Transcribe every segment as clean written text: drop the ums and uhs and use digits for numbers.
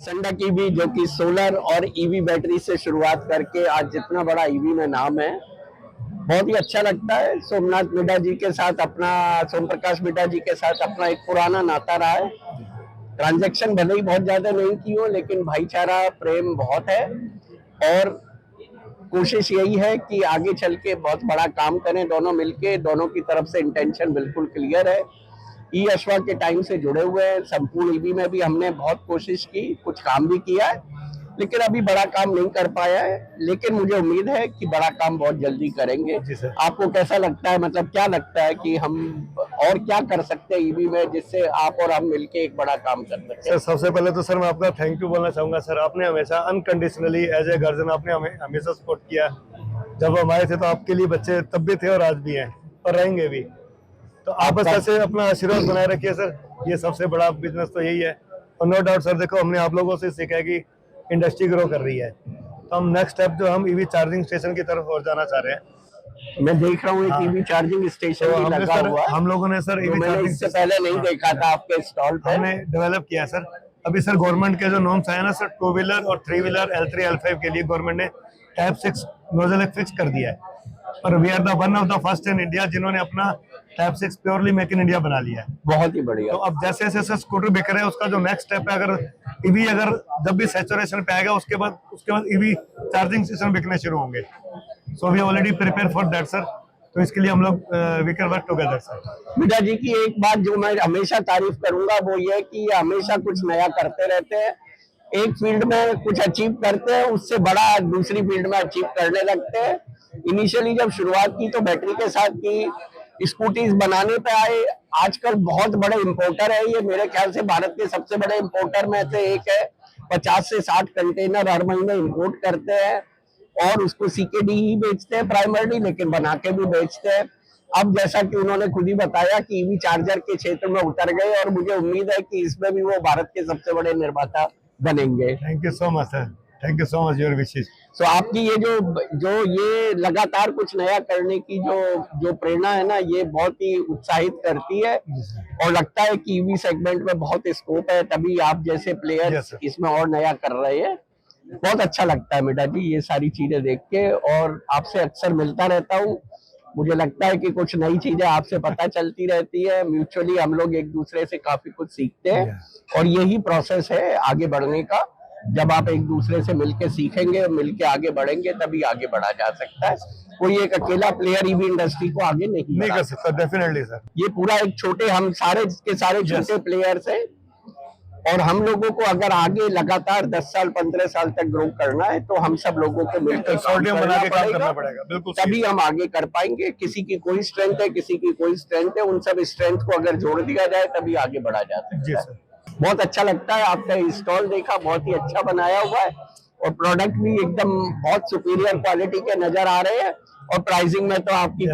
संडक EV जो कि solar और ईवी बैटरी से शुरुआत करके आज जितना बड़ा ईवी में नाम है, बहुत ही अच्छा लगता है। सोमनाथ मिडा जी के साथ अपना, सोम प्रकाश मिडा जी के साथ अपना एक पुराना नाता रहा है। ट्रांजैक्शन भले ही बहुत ज्यादा नहीं की हो, लेकिन भाईचारा प्रेम बहुत है और कोशिश यही है कि आगे चल के बहुत बड़ा काम करें दोनों मिलके। दोनों की तरफ से इंटेंशन बिल्कुल क्लियर है। ई अश्वा के टाइम से जुड़े हुए हैं। संपूर्ण ईवी में भी हमने बहुत कोशिश की, कुछ काम भी किया है, लेकिन अभी बड़ा काम नहीं कर पाया है। लेकिन मुझे उम्मीद है कि बड़ा काम बहुत जल्दी करेंगे। आपको कैसा लगता है, मतलब क्या लगता है कि हम और क्या कर सकते हैं ईवी में, जिससे आप और हम मिलके एक बड़ा काम कर सकते हैं? सर, सबसे पहले तो सर मैं आपका थैंक यू बोलना चाहूंगा। सर, आपने हमेशा अनकंडीशनली एज ए गार्जियन आपने हमें हमेशा सपोर्ट किया। जब हमारे थे तो आपके लिए बच्चे तब भी थे और आज भी हैं और रहेंगे भी। तो आप बस ऐसे अपना आशीर्वाद बनाए रखिए सर। ये सबसे बड़ा बिजनेस तो यही है। और नो डाउट सर, देखो हमने आप लोगों से सीखा है कि इंडस्ट्री ग्रो कर रही है, तो हम नेक्स्ट स्टेप जो हम ईवी चार्जिंग स्टेशन की तरफ और जाना चाह रहे हैं। मैं देख रहा हूँ एक ईवी चार्जिंग स्टेशन भी लगा हुआ है। हम लोगों ने सर ईवी चार्जिंग इससे पहले नहीं देखा था आपके स्टॉल पे। हमने डेवलप किया सर। अभी सर गवर्नमेंट के जो नॉर्म्स आए ना सर, 2 व्हीलर और 3 व्हीलर L3 L5 के लिए गवर्नमेंट ने टाइप 6 नोजल फिक्स कर दिया है। और we are the one of the first in India जिन्होंने अपना type 6 purely make in India बना लिया है। बहुत ही बढ़िया। तो अब जैसे जैसे स्कूटर बिक रहे हैं, उसका जो नेक्स्ट स्टेप है, अगर ईवी अगर जब भी सैचुरेशन पे आएगा उसके बाद ईवी चार्जिंग स्टेशन बिकने शुरू होंगे। So we already prepare for that sir. तो इसके लिए हम लोग we can work together sir. Mida ji की एक बात जो मैं हमेशा तारीफ करूंगा वो ये है कि ये हमेशा कुछ नया करते रहते हैं। एक फील्ड में कुछ अचीव करते हैं, उससे बड़ा दूसरी फील्ड में अचीव करने लगते हैं। इनिशियली जब शुरुआत की तो बैटरी के साथ की, स्कूटीज बनाने पे आए। आजकल बहुत बड़े इंपोर्टर है ये, मेरे ख्याल से भारत के सबसे बड़े इंपोर्टर में से एक है। 50 से 60 कंटेनर हर महीने इंपोर्ट करते हैं और उसको सीकेडी ही बेचते हैं प्राइमरली, लेकिन बना के भी बेचते हैं। अब जैसा कि उन्होंने खुद ही बताया कि ईवी चार्जर के क्षेत्र में उतर गए और मुझे उम्मीद है कि इसमें भी वो भारत के सबसे बड़े निर्माता बनेंगे। Thank you so much sir. Thank you so much your विशेष। तो आपकी ये जो ये लगातार कुछ नया करने की जो प्रेरणा है ना, ये बहुत ही उत्साहित करती है और लगता है कि ईवी सेगमेंट में बहुत स्कोप है, तभी आप जैसे प्लेयर इसमें और नया कर रहे हैं। बहुत अच्छा लगता है मिडा जी ये सारी चीजें देख के, और आपसे अक्सर मिलता रहता हूँ। मुझे लगता है कि कुछ नई चीजें आपसे पता चलती रहती है। म्यूचुअली हम लोग एक दूसरे से काफी कुछ सीखते हैं और यही प्रोसेस है आगे बढ़ने का। जब आप एक दूसरे से मिलके सीखेंगे, मिलके आगे बढ़ेंगे, तभी आगे बढ़ा जा सकता है। कोई एक अकेला प्लेयर ईवी इंडस्ट्री को आगे नहीं कर सकता। डेफिनेटली सर, ये पूरा एक छोटे, हम सारे के सारे छोटे प्लेयर्स हैं और हम लोगों को अगर आगे लगातार 10 साल 15 साल तक ग्रो करना है तो हम सब लोगों को मिलकर काम करना पड़ेगा। बिल्कुल, तभी हम आगे कर पाएंगे। किसी की कोई स्ट्रेंथ है, किसी की कोई स्ट्रेंथ है, उन सब स्ट्रेंथ को अगर जोड़ दिया जाए तभी आगे बढ़ा जा सकता है। बहुत अच्छा लगता है, आपका स्टॉल देखा, बहुत ही अच्छा बनाया हुआ है और प्रोडक्ट भी एकदम बहुत सुपीरियर क्वालिटी के नजर आ रहे हैं। और प्राइसिंग में तो आपकी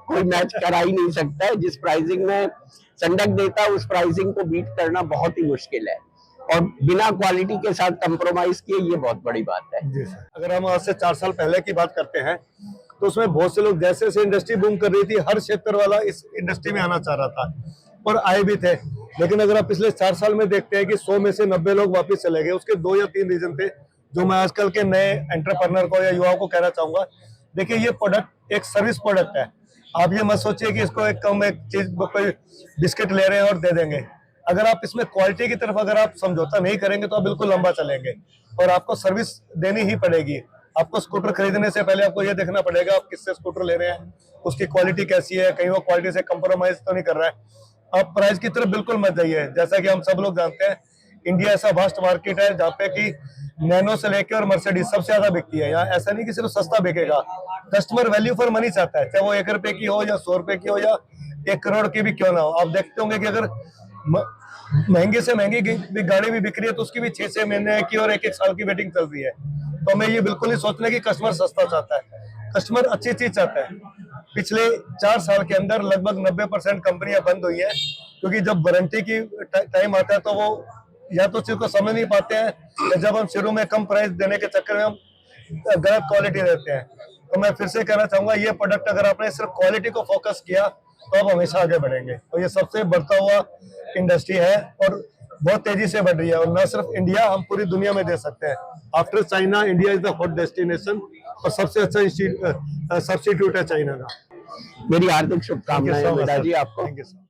कोई मैच करा ही नहीं सकता है। जिस प्राइसिंग में संडक देता है उस प्राइसिंग को बीट करना बहुत ही मुश्किल है, और बिना क्वालिटी के साथ कंप्रोमाइज किए ये बहुत बड़ी बात है। जी सर। अगर हम आज से 4 साल पहले की बात करते हैं तो उसमें बहुत से लोग, जैसे जैसे इंडस्ट्री बूम कर रही थी, हर क्षेत्र वाला इस इंडस्ट्री में आना चाह रहा था और आए भी थे। लेकिन अगर आप पिछले 4 साल में देखते हैं कि 100 में से 90 लोग वापस चले गए। उसके 2 या 3 रीजन थे जो मैं आजकल के नए एंटरप्रेन्योर को या युवाओं को कहना चाहूंगा। देखिए, ये प्रोडक्ट एक सर्विस प्रोडक्ट है। आप ये मत सोचिए कि इसको एक चीज, कोई बिस्किट ले रहे हैं और दे देंगे। अगर आप इसमें क्वालिटी की तरफ अगर आप समझौता नहीं करेंगे तो आप बिल्कुल लंबा चलेंगे और आपको सर्विस देनी ही पड़ेगी। आपको स्कूटर खरीदने से पहले आपको ये देखना पड़ेगा आप किससे स्कूटर ले रहे हैं, उसकी क्वालिटी कैसी है, कहीं वो क्वालिटी से कंप्रोमाइज तो नहीं कर रहा है। आप प्राइस की तरफ बिल्कुल मत जाइए। जैसा कि हम सब लोग जानते हैं, इंडिया ऐसा वास्ट मार्केट है जहाँ पे कि नैनो से लेके और मर्सिडीज सबसे ज्यादा बिकती है। यहाँ ऐसा नहीं कि सिर्फ सस्ता बिकेगा। कस्टमर वैल्यू फॉर मनी चाहता है, चाहे वो 1 रुपए की हो या 100 रुपए की हो या 1 करोड़ की भी क्यों ना हो। आप देखते होंगे कि अगर महंगे से महंगी गाड़ी भी बिक रही है तो उसकी भी 6-6 महीने की और 1-1 साल की वेटिंग चल रही है। तो हमें ये बिल्कुल नहीं सोचना कि कस्टमर सस्ता चाहता है। कस्टमर अच्छी चीज चाहता है। पिछले 4 साल के अंदर लगभग 90% कंपनियां बंद हुई हैं, क्योंकि जब वारंटी की टाइम आता है तो वो या तो चीज को समझ नहीं पाते हैं, या जब हम शुरू में कम प्राइस देने के चक्कर में हम गलत क्वालिटी देते हैं। तो मैं फिर से कहना चाहूंगा, ये प्रोडक्ट अगर आपने सिर्फ क्वालिटी को फोकस किया तो आप हमेशा आगे बढ़ेंगे। और ये सबसे बढ़ता हुआ इंडस्ट्री है और बहुत तेजी से बढ़ रही है, और न सिर्फ इंडिया, हम पूरी दुनिया में दे सकते हैं। After China, India is the hot destination, और सबसे अच्छा सब्स्टिट्यूट है चाइना का। मेरी हार्दिक थैंक यू शुभकामनाएं सो मच बेटा सर, जी आपको। Thank you sir.